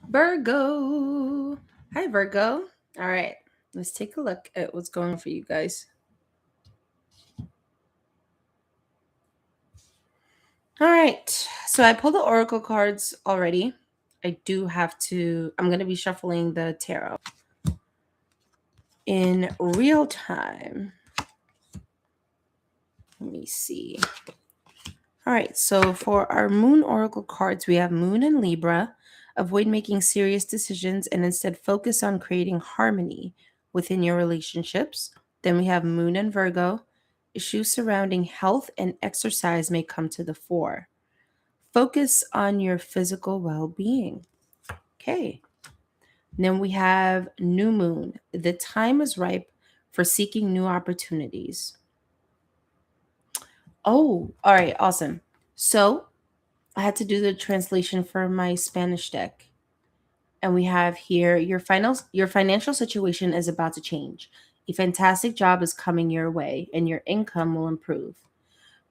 Virgo. Hi, Virgo. All right, let's take a look at what's going on for you guys. All right, so I pulled the oracle cards already. I'm going to be shuffling the tarot in real time. Let me see. All right, so for our moon oracle cards, we have Moon and Libra. Avoid making serious decisions and instead focus on creating harmony within your relationships. Then we have Moon and Virgo. Issues surrounding health and exercise may come to the fore. Focus on your physical well being. Okay. Then we have New Moon. The time is ripe for seeking new opportunities. Oh, all right, awesome. So I had to do the translation for my Spanish deck. And we have here your financial situation is about to change. A fantastic job is coming your way and your income will improve.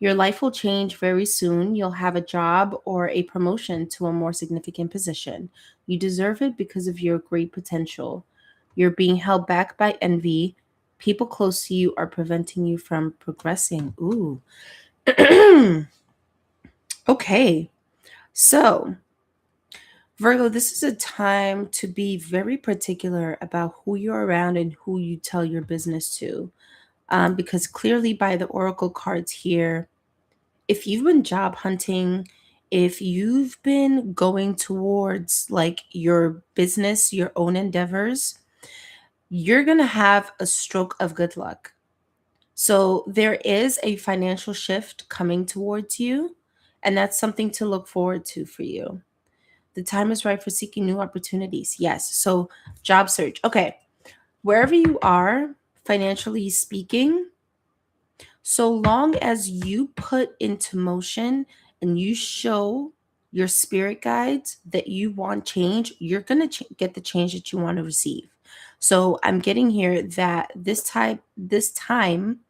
Your life will change very soon. You'll have a job or a promotion to a more significant position. You deserve it because of your great potential. You're being held back by envy. People close to you are preventing you from progressing. Ooh. Okay. So, Virgo, this is a time to be very particular about who you're around and who you tell your business to. Because clearly, by the oracle cards here, if you've been job hunting, if you've been going towards like your business, your own endeavors, you're going to have a stroke of good luck. So there is a financial shift coming towards you, and that's something to look forward to for you. The time is right for seeking new opportunities. Yes. So, job search. Okay. Wherever you are, financially speaking, so long as you put into motion and you show your spirit guides that you want change, you're going to get the change that you want to receive. So, I'm getting here that this time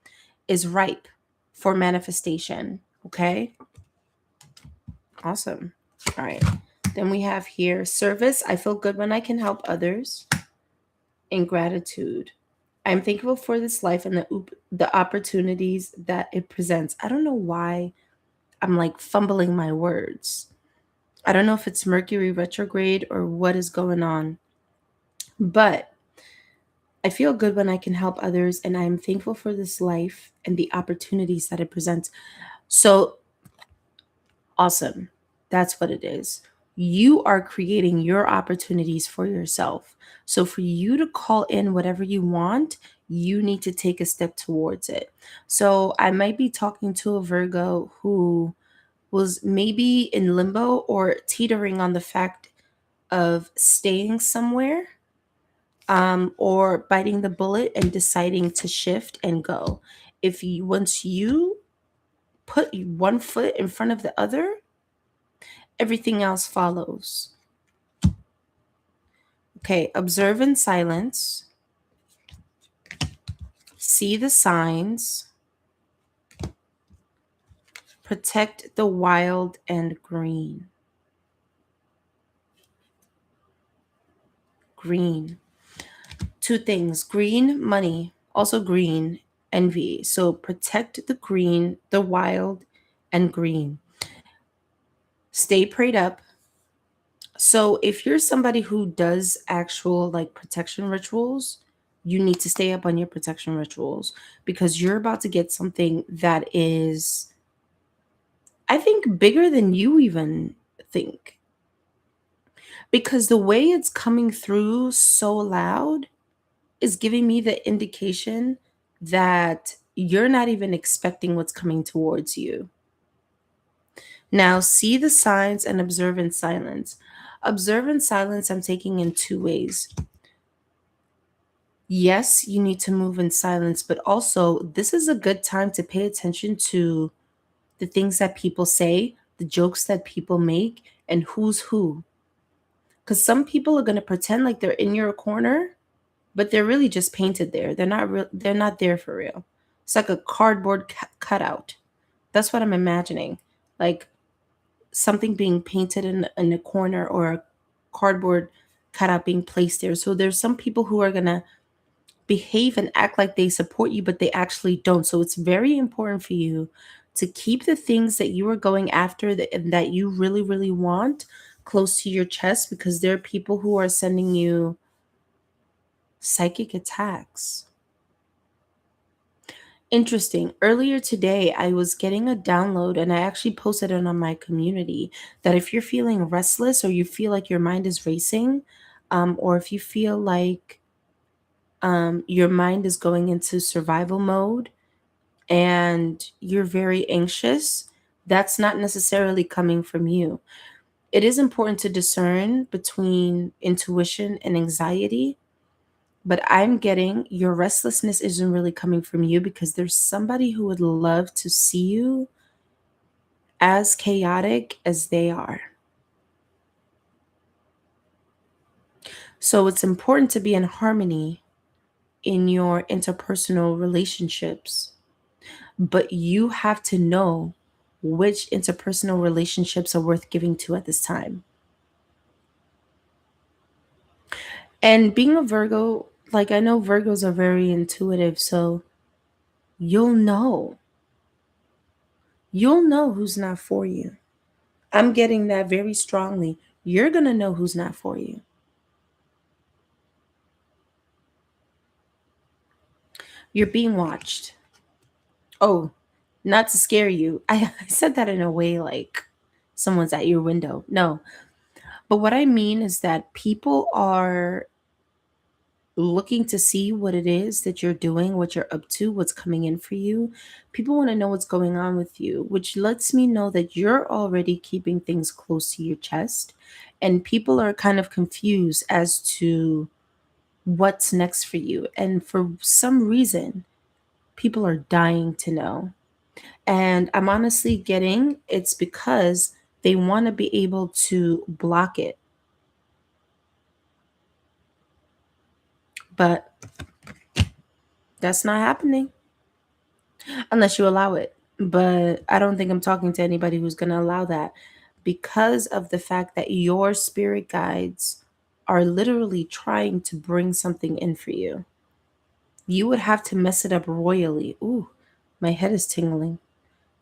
is ripe for manifestation. Okay? Awesome. All right. Then we have here service. I feel good when I can help others. In gratitude. I'm thankful for this life and the opportunities that it presents. I don't know why I'm like fumbling my words. I don't know if it's Mercury retrograde or what is going on, but I feel good when I can help others and I'm thankful for this life and the opportunities that it presents. So awesome. That's what it is. You are creating your opportunities for yourself. So, for you to call in whatever you want, you need to take a step towards it. So, I might be talking to a Virgo who was maybe in limbo or teetering on the fact of staying somewhere, or biting the bullet and deciding to shift and go. If you, once you put one foot in front of the other, everything else follows. Okay, observe in silence, see the signs, protect the wild and green. Green. Two things green, money, also green, envy. So protect the green, the wild, and green. Stay prayed up. So if you're somebody who does actual like protection rituals, you need to stay up on your protection rituals because you're about to get something that is, I think, bigger than you even think. Because the way it's coming through so loud is giving me the indication that you're not even expecting what's coming towards you. Now, see the signs and observe in silence. Observe in silence, I'm taking in two ways. Yes, you need to move in silence, but also this is a good time to pay attention to the things that people say, the jokes that people make, and who's who. Because some people are going to pretend like they're in your corner, but they're really just painted there. They're not real. They're not there for real. It's like a cardboard cutout. That's what I'm imagining. Like something being painted in a corner or a cardboard cutout being placed there. So there's some people who are going to behave and act like they support you, but they actually don't. So it's very important for you to keep the things that you are going after that you really, really want close to your chest, because there are people who are sending you psychic attacks. Interesting. Earlier today, I was getting a download and I actually posted it on my community that if you're feeling restless or you feel like your mind is racing, or if you feel like your mind is going into survival mode and you're very anxious, that's not necessarily coming from you. It is important to discern between intuition and anxiety, but I'm getting your restlessness isn't really coming from you, because there's somebody who would love to see you as chaotic as they are. So it's important to be in harmony in your interpersonal relationships, but you have to know which interpersonal relationships are worth giving to at this time. And being a Virgo, like I know Virgos are very intuitive, so you'll know. You'll know who's not for you. I'm getting that very strongly. You're going to know who's not for you. You're being watched. Oh, not to scare you. I said that in a way like someone's at your window. No. But what I mean is that people are looking to see what it is that you're doing, what you're up to, what's coming in for you. People want to know what's going on with you, which lets me know that you're already keeping things close to your chest. And people are kind of confused as to what's next for you. And for some reason, people are dying to know. And I'm honestly getting it's because they want to be able to block it. But that's not happening unless you allow it. But I don't think I'm talking to anybody who's going to allow that, because of the fact that your spirit guides are literally trying to bring something in for you. You would have to mess it up royally. Ooh, my head is tingling.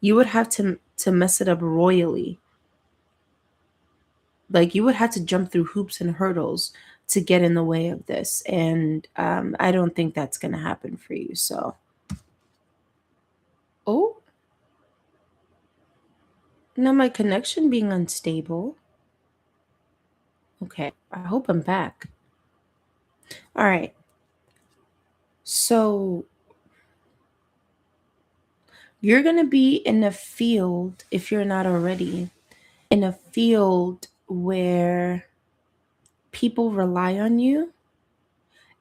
You would have to mess it up royally. Like you would have to jump through hoops and hurdles to get in the way of this, and I don't think that's going to happen for you. So, oh, now my connection being unstable. Okay, I hope I'm back. All right. So you're going to be in a field, if you're not already, in a field where people rely on you,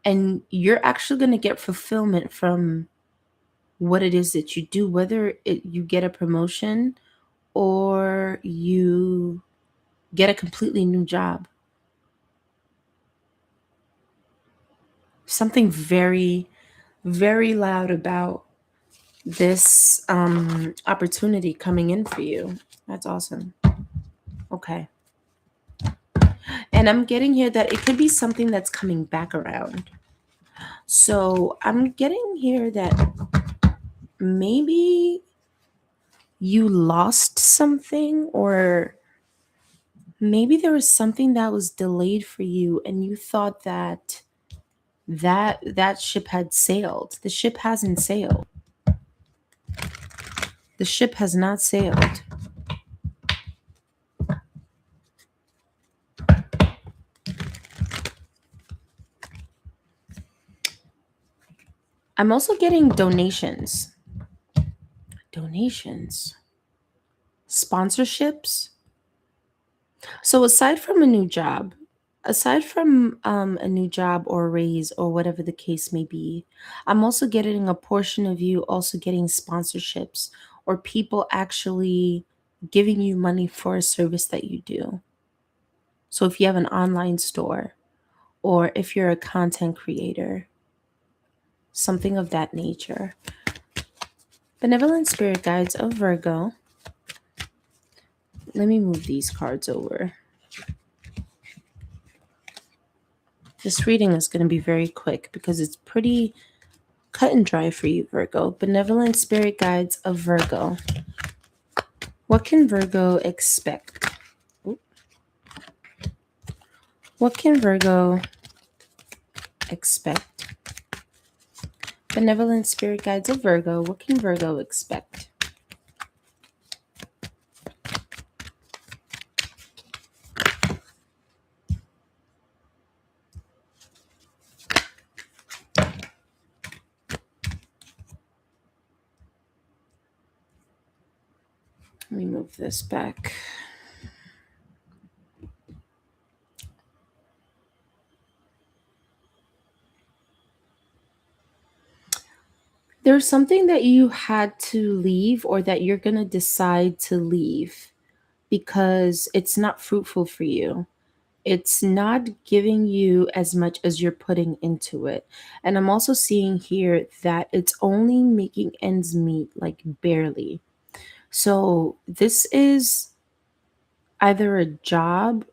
and you're actually going to get fulfillment from what it is that you do, whether you get a promotion or you get a completely new job. Something very, very loud about this opportunity coming in for you. That's awesome. Okay. And I'm getting here that it could be something that's coming back around. So I'm getting here that maybe you lost something, or maybe there was something that was delayed for you and you thought that that ship had sailed. The ship hasn't sailed. The ship has not sailed. I'm also getting donations. Donations. Sponsorships. So aside from a new job or a raise or whatever the case may be, I'm also getting a portion of you also getting sponsorships, or people actually giving you money for a service that you do. So if you have an online store, or if you're a content creator, something of that nature. Benevolent spirit guides of Virgo. Let me move these cards over. This reading is going to be very quick because it's pretty cut and dry for you, Virgo. Benevolent spirit guides of Virgo. What can Virgo expect? What can Virgo expect? Benevolent spirit guides of Virgo. What can Virgo expect? Let me move this back. There's something that you had to leave or that you're going to decide to leave because it's not fruitful for you. It's not giving you as much as you're putting into it. And I'm also seeing here that it's only making ends meet, like barely. So this is either a job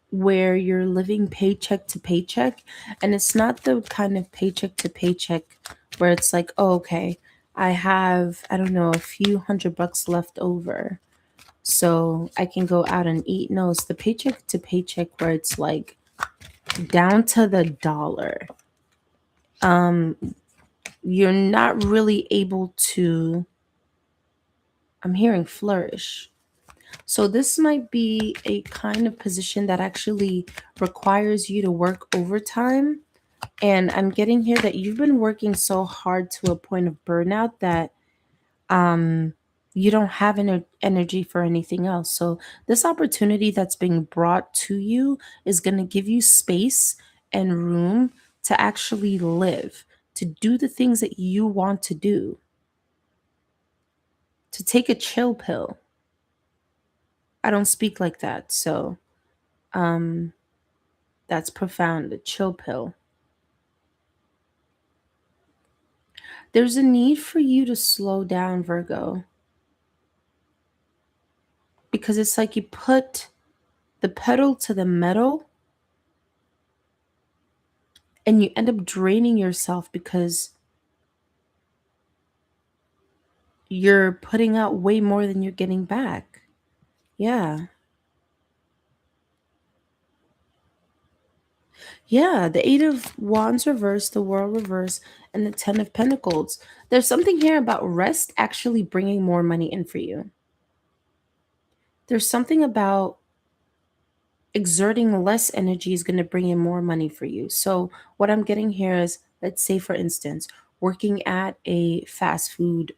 where you're living paycheck to paycheck, and it's not the kind of paycheck to paycheck where it's like, oh, okay, I have, I don't know, a few $100 left over so I can go out and eat. No, it's the paycheck to paycheck where it's like down to the dollar. Um, you're not really able to, I'm hearing flourish. So this might be a kind of position that actually requires you to work overtime. And I'm getting here that you've been working so hard to a point of burnout that um you don't have energy for anything else. So this opportunity that's being brought to you is going to give you space and room to actually live, to do the things that you want to do, to take a chill pill. I don't speak like that. So um that's profound, a chill pill. There's a need for you to slow down, Virgo, because it's like you put the pedal to the metal and you end up draining yourself because you're putting out way more than you're getting back. Yeah. Yeah. The Eight of Wands reverse, the World reverse, and the Ten of Pentacles. There's something here about rest actually bringing more money in for you. There's something about exerting less energy is going to bring in more money for you. So, what I'm getting here is, let's say, for instance, working at a fast food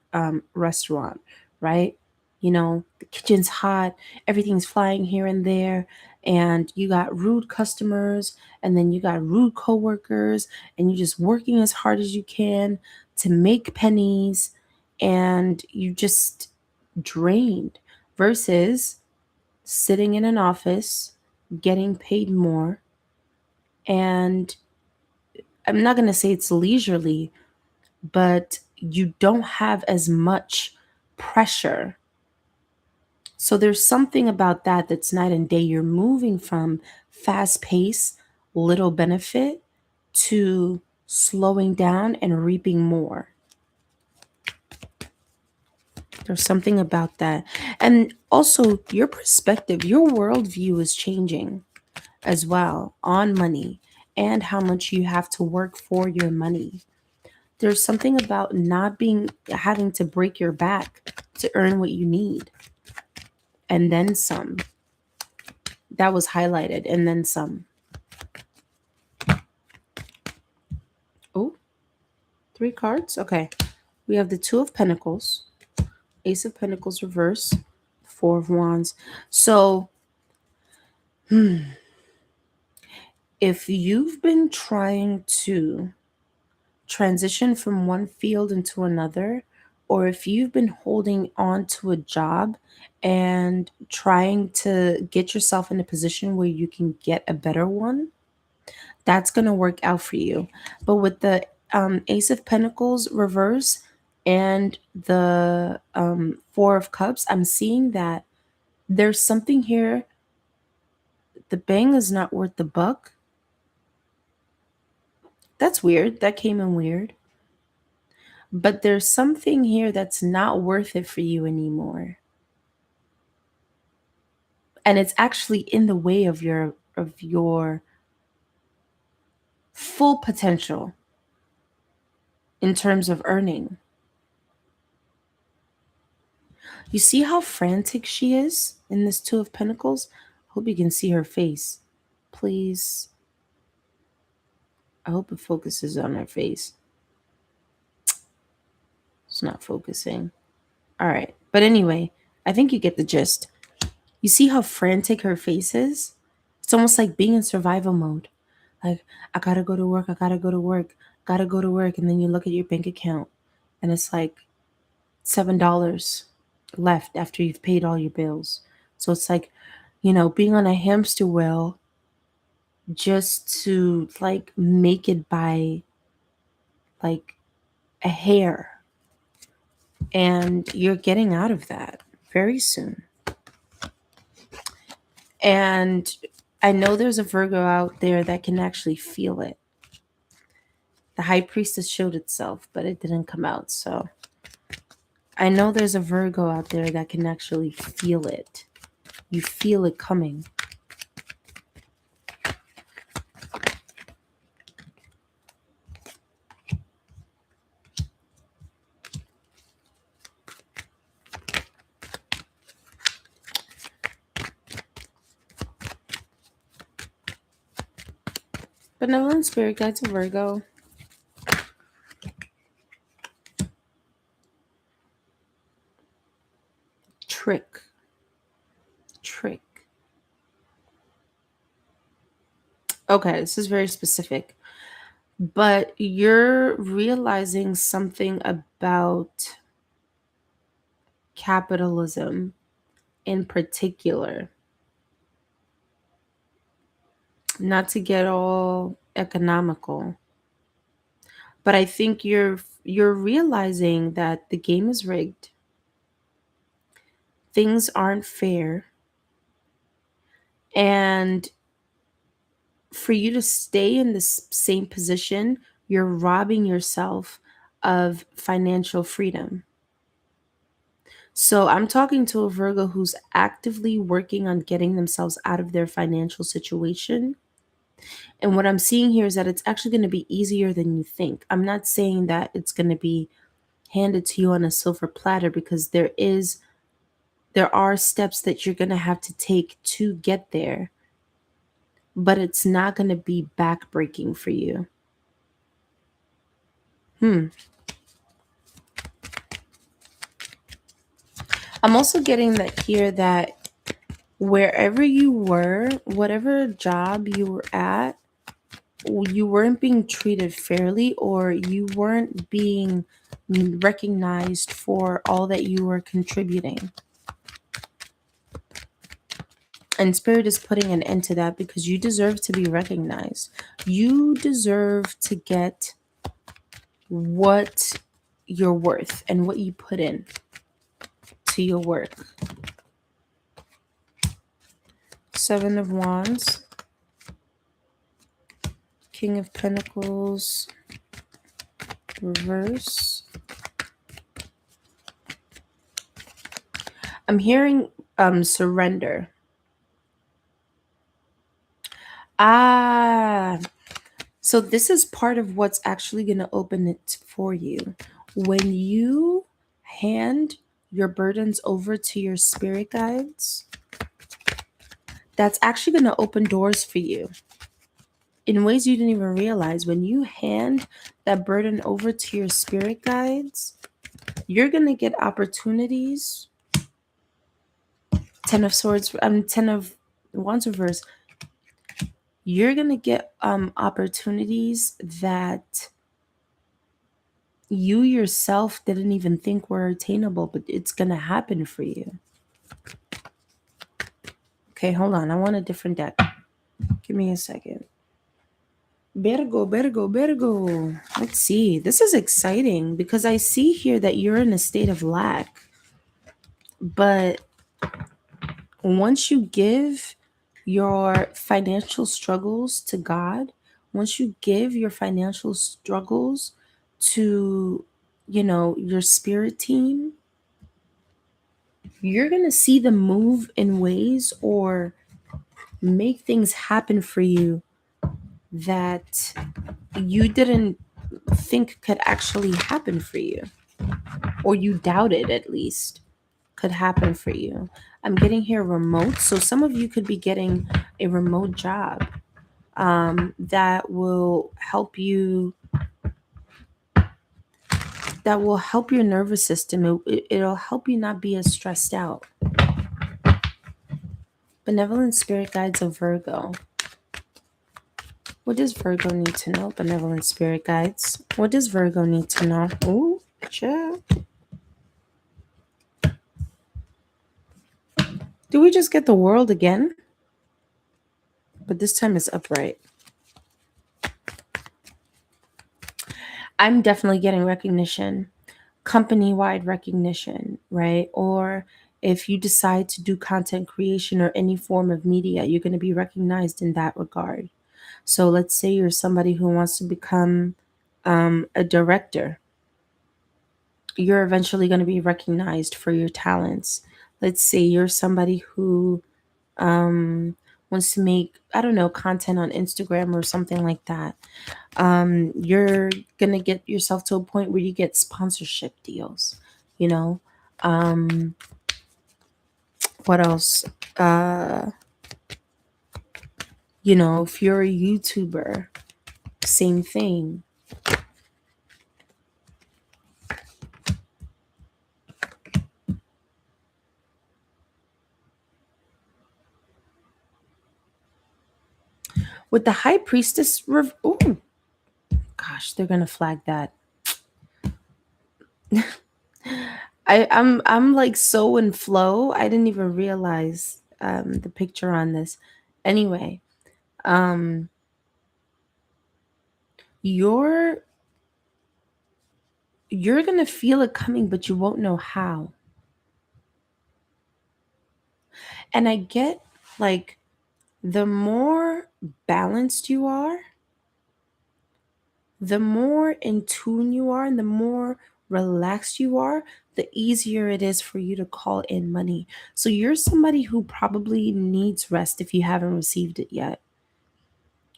restaurant, right? You know, the kitchen's hot, everything's flying here and there, and you got rude customers, and then you got rude coworkers, and you're just working as hard as you can to make pennies, and you just drained versus sitting in an office, getting paid more, and I'm not going to say it's leisurely, but you don't have as much pressure. So there's something about that that's night and day. You're moving from fast pace, little benefit to slowing down and reaping more. There's something about that. And also, your perspective, your worldview is changing as well on money and how much you have to work for your money. There's something about not being having to break your back to earn what you need. And then some. That was highlighted. And then some. Oh, three cards. Okay. We have the Two of Pentacles, Ace of Pentacles reverse, Four of Wands. So, if you've been trying to transition from one field into another, or if you've been holding on to a job and trying to get yourself in a position where you can get a better one, that's going to work out for you. But with the Ace of Pentacles reverse and the Four of Cups, I'm seeing that there's something here. The bang is not worth the buck. That's weird. That came in weird. But there's something here that's not worth it for you anymore. And it's actually in the way of your full potential in terms of earning. You see how frantic she is in this Two of Pentacles? Hope you can see her face. Please. I hope it focuses on her face. It's not focusing. All right. But anyway, I think you get the gist. You see how frantic her face is? It's almost like being in survival mode. Like, I gotta go to work, I gotta go to work, gotta go to work. And then you look at your bank account and it's like $7 left after you've paid all your bills. So it's like, being on a hamster wheel just to like make it by like a hair. And you're getting out of that very soon. And I know there's a Virgo out there that can actually feel it. The High Priestess showed itself, but it didn't come out. So I know there's a Virgo out there that can actually feel it. You feel it coming. Benevolent Spirit Guides of Virgo. Trick. Okay, this is very specific. But you're realizing something about capitalism in particular. Not to get all economical, but I think you're realizing that the game is rigged. Things aren't fair. And for you to stay in this same position, you're robbing yourself of financial freedom. So I'm talking to a Virgo who's actively working on getting themselves out of their financial situation. And what I'm seeing here is that it's actually going to be easier than you think. I'm not saying that it's going to be handed to you on a silver platter, because there are steps that you're going to have to take to get there. But it's not going to be backbreaking for you. I'm also getting that here that wherever you were, whatever job you were at, you weren't being treated fairly, or you weren't being recognized for all that you were contributing. And Spirit is putting an end to that, because you deserve to be recognized. You deserve to get what you're worth and what you put in to your work. Seven of Wands. King of Pentacles. Reverse. I'm hearing surrender. So this is part of what's actually going to open it for you. When you hand your burdens over to your spirit guides, that's actually going to open doors for you in ways you didn't even realize. When you hand that burden over to your spirit guides, you're going to get opportunities. 10 of Swords, 10 of Wands reverse. You're going to get opportunities that you yourself didn't even think were attainable, but it's going to happen for you. Okay, hold on. I want a different deck. Give me a second. Virgo. Let's see. This is exciting, because I see here that you're in a state of lack. But once you give your financial struggles to God, once you give your financial struggles to, your spirit team, you're going to see them move in ways or make things happen for you that you didn't think could actually happen for you, or you doubted at least could happen for you. I'm getting here remote, so some of you could be getting a remote job that will help you, that will help your nervous system. It'll help you not be as stressed out. Benevolent spirit guides of Virgo. What does Virgo need to know? Benevolent spirit guides. What does Virgo need to know? Ooh, check. Do we just get the world again? But this time it's upright. I'm definitely getting recognition, company-wide recognition, right? Or if you decide to do content creation or any form of media, you're going to be recognized in that regard. So let's say you're somebody who wants to become a director. You're eventually going to be recognized for your talents. Let's say you're somebody who wants to make, I don't know, content on Instagram or something like that. You're gonna get yourself to a point where you get sponsorship deals, you know. um what else? uh if you're a YouTuber, same thing. With the high priestess oh gosh, they're gonna flag that. I'm like so in flow, I didn't even realize the picture on this. Anyway, um you're you're gonna feel it coming, but you won't know how. And I get, like, the more balanced you are, the more in tune you are, and the more relaxed you are, the easier it is for you to call in money. So you're somebody who probably needs rest if you haven't received it yet,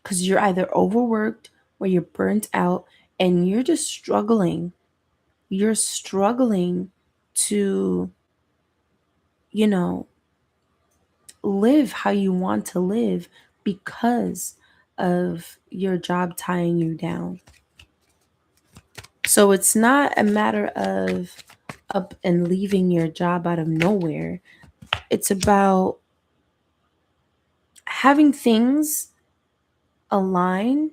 because you're either overworked or you're burnt out and you're just struggling. You're struggling to, you know, live how you want to live because of your job tying you down. So it's not a matter of up and leaving your job out of nowhere. It's about having things align,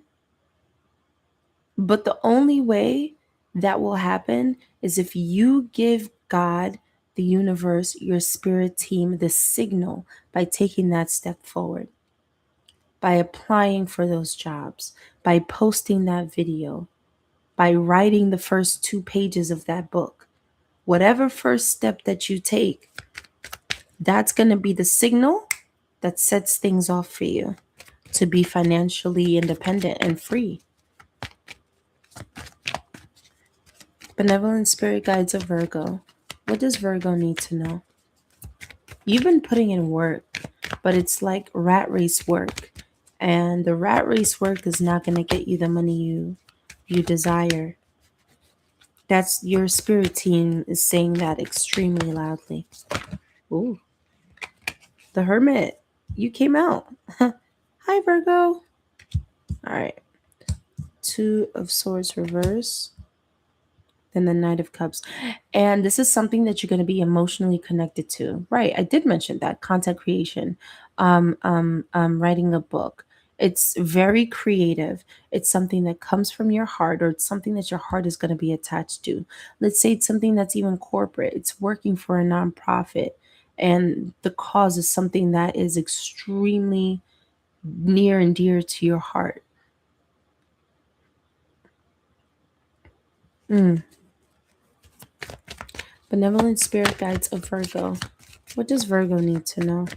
but the only way that will happen is if you give God, the universe, your spirit team the signal by taking that step forward, by applying for those jobs, by posting that video, by writing the first 2 pages of that book. Whatever first step that you take, that's going to be the signal that sets things off for you to be financially independent and free. Benevolent spirit guides of Virgo. What does Virgo need to know? You've been putting in work, but it's like rat race work. And the rat race work is not going to get you the money you desire. That's your spirit team is saying that extremely loudly. Ooh, the Hermit, you came out. Hi, Virgo. All right. Two of Swords reverse, then the Knight of Cups. And this is something that you're going to be emotionally connected to. Right. I did mention that content creation, writing a book. It's very creative. It's something that comes from your heart, or it's something that your heart is going to be attached to. Let's say it's something that's even corporate. It's working for a nonprofit, and the cause is something that is extremely near and dear to your heart. Mm. Benevolent spirit guides of Virgo. What does Virgo need to know?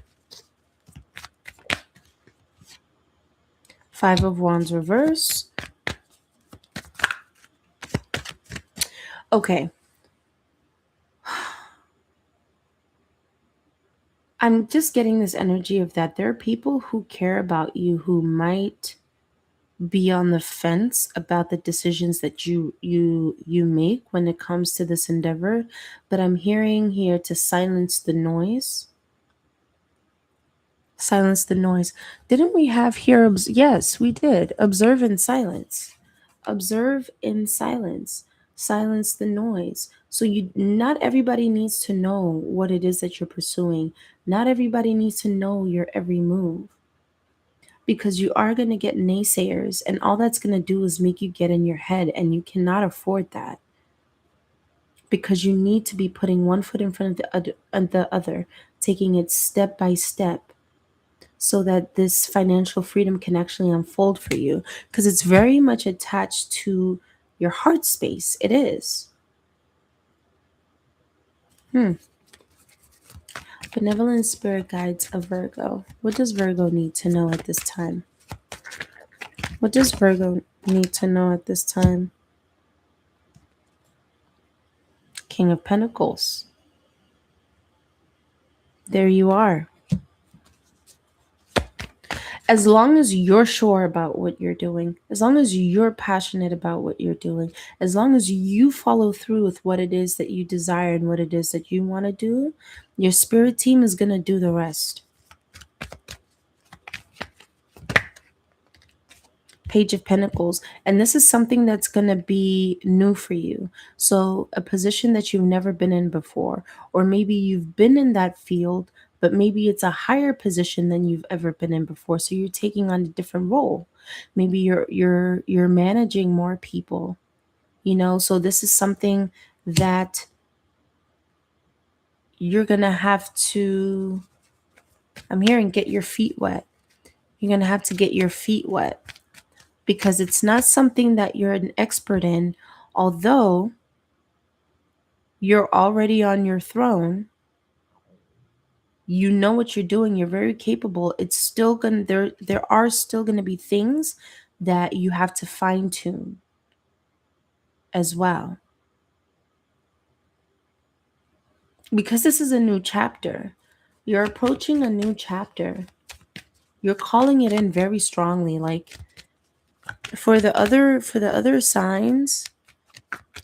Five of Wands reverse. Okay. I'm just getting this energy of that there are people who care about you who might be on the fence about the decisions that you make when it comes to this endeavor, but I'm hearing here to silence the noise. Silence the noise. Didn't we have here yes, we did. Observe in silence. Observe in silence. Silence the noise. So you not everybody needs to know what it is that you're pursuing. Not everybody needs to know your every move, because you are going to get naysayers, and all that's going to do is make you get in your head, and you cannot afford that, because you need to be putting one foot in front of the other, taking it step by step, so that this financial freedom can actually unfold for you, because it's very much attached to your heart space. It is. Benevolent spirit guides of Virgo. What does Virgo need to know at this time? What does Virgo need to know at this time? King of Pentacles. There you are. As long as you're sure about what you're doing, as long as you're passionate about what you're doing, as long as you follow through with what it is that you desire and what it is that you want to do, your spirit team is going to do the rest. Page of Pentacles. And this is something that's going to be new for you. So a position that you've never been in before, or maybe you've been in that field, but maybe it's a higher position than you've ever been in before. So you're taking on a different role. Maybe you're managing more people, so this is something that you're going to have to, I'm hearing, get your feet wet. You're going to have to get your feet wet, because it's not something that you're an expert in. Although you're already on your throne, you know what you're doing, you're very capable. It's still going to, there are still going to be things that you have to fine tune as well. Because this is a new chapter. You're approaching a new chapter. You're calling it in very strongly. Like for the other signs,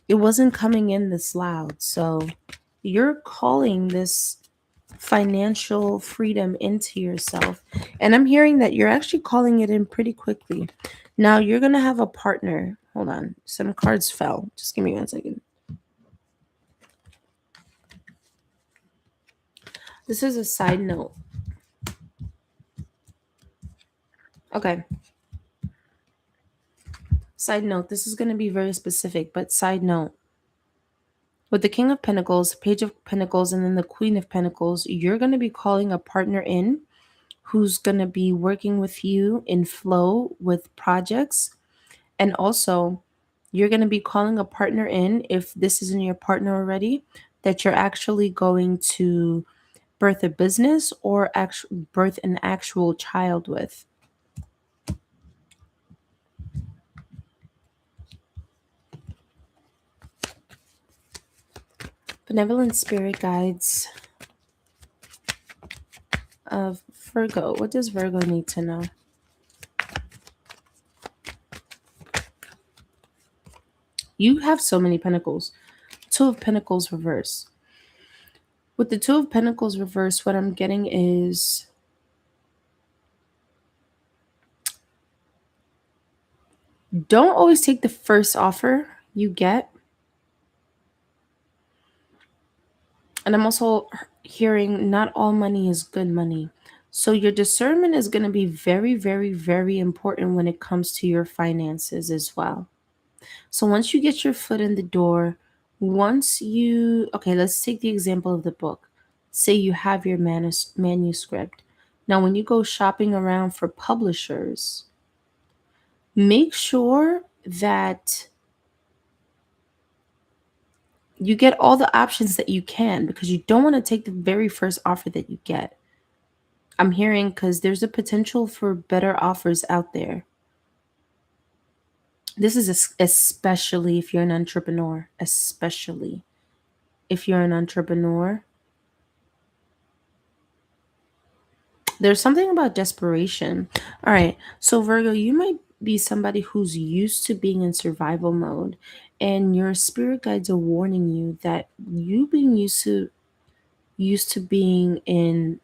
it wasn't coming in this loud. So you're calling this financial freedom into yourself. And I'm hearing that you're actually calling it in pretty quickly. Now you're going to have a partner. Hold on. Some cards fell. Just give me 1 second. This is a side note. Okay. Side note. This is going to be very specific, but side note. With the King of Pentacles, Page of Pentacles, and then the Queen of Pentacles, you're going to be calling a partner in who's going to be working with you in flow with projects. And also, you're going to be calling a partner in, if this isn't your partner already, that you're actually going to birth a business or birth an actual child with. Benevolent spirit guides of Virgo. What does Virgo need to know? You have so many pentacles. Two of Pentacles reverse. With the Two of Pentacles reverse, what I'm getting is don't always take the first offer you get. And I'm also hearing not all money is good money. So your discernment is going to be very, very, very important when it comes to your finances as well. So once you get your foot in the door, okay, let's take the example of the book. Say you have your manuscript. Now, when you go shopping around for publishers, make sure that you get all the options that you can, because you don't want to take the very first offer that you get. I'm hearing, because there's a potential for better offers out there. This is especially if you're an entrepreneur, especially if you're an entrepreneur. There's something about desperation. All right. So, Virgo, you might be somebody who's used to being in survival mode, and your spirit guides are warning you that you being used to being in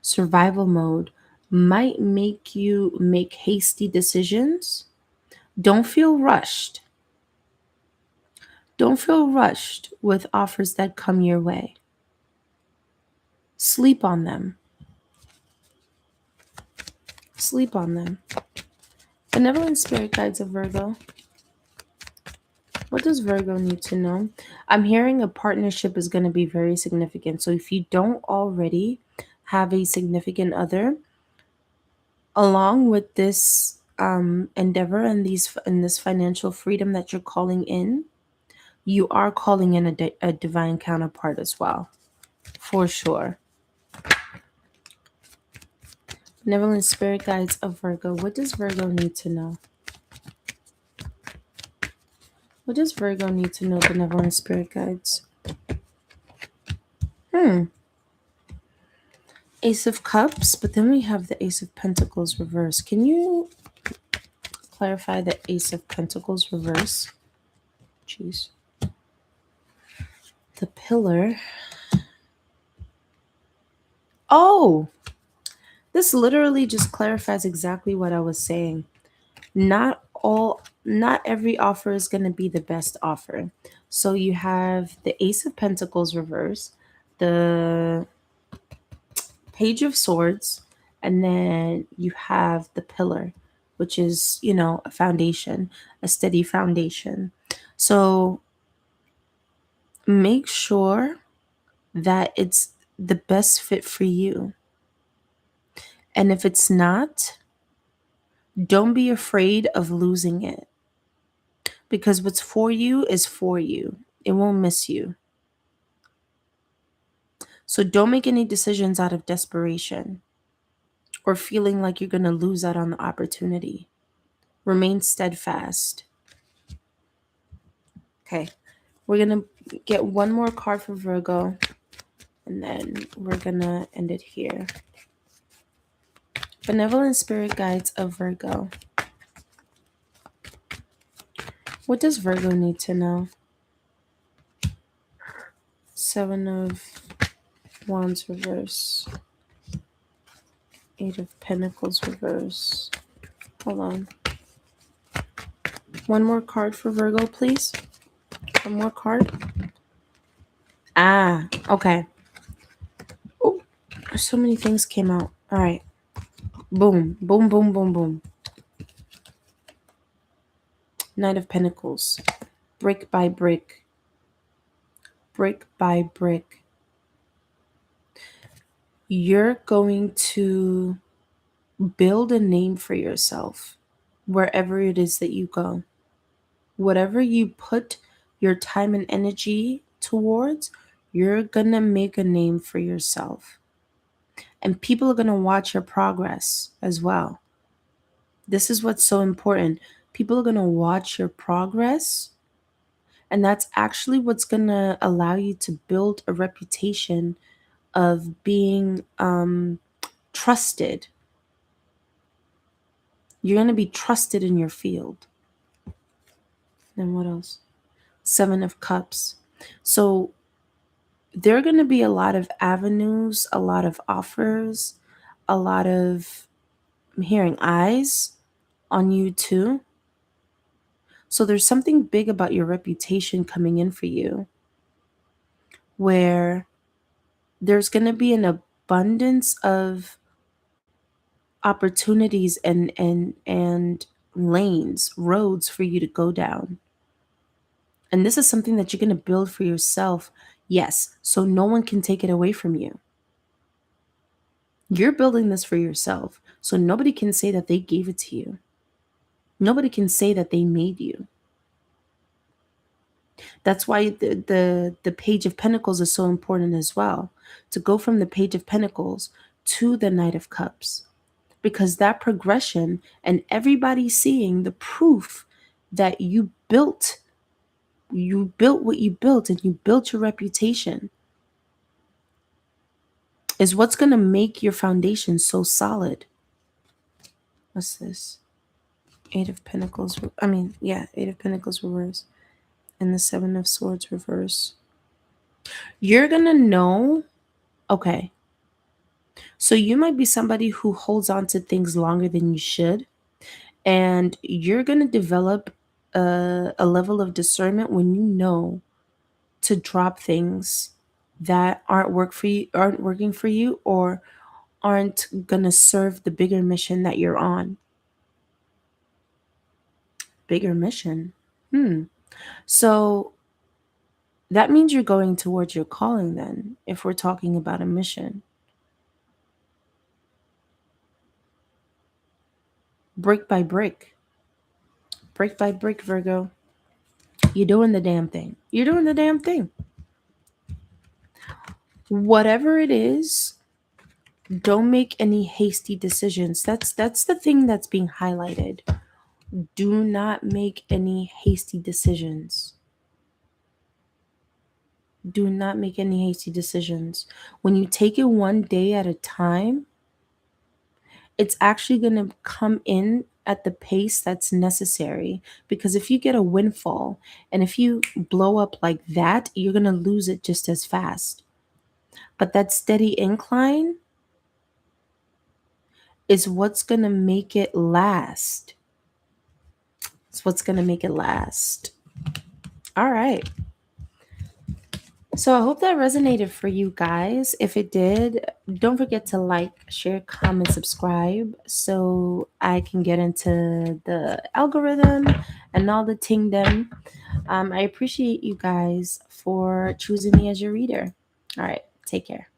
survival mode might make you make hasty decisions. Don't feel rushed. Don't feel rushed with offers that come your way. Sleep on them. Sleep on them. Benevolent spirit guides of Virgo. What does Virgo need to know? I'm hearing a partnership is going to be very significant. So if you don't already have a significant other, along with this endeavor and this financial freedom that you're calling in, you are calling in a divine counterpart as well, for sure. Benevolent spirit guides of Virgo. What does Virgo need to know? What does Virgo need to know, benevolent spirit guides? Hmm. Ace of Cups, but then we have the Ace of Pentacles reverse. Can you clarify the Ace of Pentacles reverse? Jeez. The Pillar. Oh, this literally just clarifies exactly what I was saying. Not every offer is going to be the best offer. So you have the Ace of Pentacles reverse, the Page of Swords, and then you have the Pillar, which is, a foundation, a steady foundation. So make sure that it's the best fit for you. And if it's not, don't be afraid of losing it, because what's for you is for you. It won't miss you. So don't make any decisions out of desperation or feeling like you're going to lose out on the opportunity. Remain steadfast. Okay. We're going to get one more card for Virgo, and then we're going to end it here. Benevolent spirit guides of Virgo. What does Virgo need to know? Seven of Wands reverse. Eight of Pentacles reverse. Hold on. One more card for Virgo, please. One more card. Ah, okay. Oh, so many things came out. All right. Boom, boom, boom, boom, boom. Knight of Pentacles. Brick by brick. Brick by brick. You're going to build a name for yourself wherever it is that you go. Whatever you put your time and energy towards, you're going to make a name for yourself. And people are going to watch your progress as well. This is what's so important. People are going to watch your progress. And that's actually what's going to allow you to build a reputation of being trusted. You're going to be trusted in your field. Then what else? Seven of Cups. So there are going to be a lot of avenues, a lot of offers, a lot of, I'm hearing, eyes on you too. So there's something big about your reputation coming in for you, where there's going to be an abundance of opportunities and lanes, roads for you to go down. And this is something that you're going to build for yourself. Yes, so no one can take it away from you. You're building this for yourself. So nobody can say that they gave it to you. Nobody can say that they made you. That's why the Page of Pentacles is so important as well. To go from the Page of Pentacles to the Knight of Cups. Because that progression and everybody seeing the proof that you built what you built and you built your reputation is what's going to make your foundation so solid. What's this? Eight of Pentacles. Yeah, Eight of Pentacles reverse and the Seven of Swords reverse. You're going to know, okay, so you might be somebody who holds on to things longer than you should, and you're going to develop a level of discernment when you know to drop things that aren't working for you, or aren't going to serve the bigger mission that you're on. Bigger mission. So that means you're going towards your calling then, if we're talking about a mission. Brick by brick. Brick by brick, Virgo. You're doing the damn thing. You're doing the damn thing. Whatever it is, don't make any hasty decisions. That's the thing that's being highlighted. Do not make any hasty decisions. Do not make any hasty decisions. When you take it one day at a time, it's actually going to come in at the pace that's necessary. Because if you get a windfall and if you blow up like that, you're going to lose it just as fast. But that steady incline is what's going to make it last. It's what's going to make it last. All right. So I hope that resonated for you guys. If it did, don't forget to like, share, comment, subscribe so I can get into the algorithm and all the ting-dem. I appreciate you guys for choosing me as your reader. All right. Take care.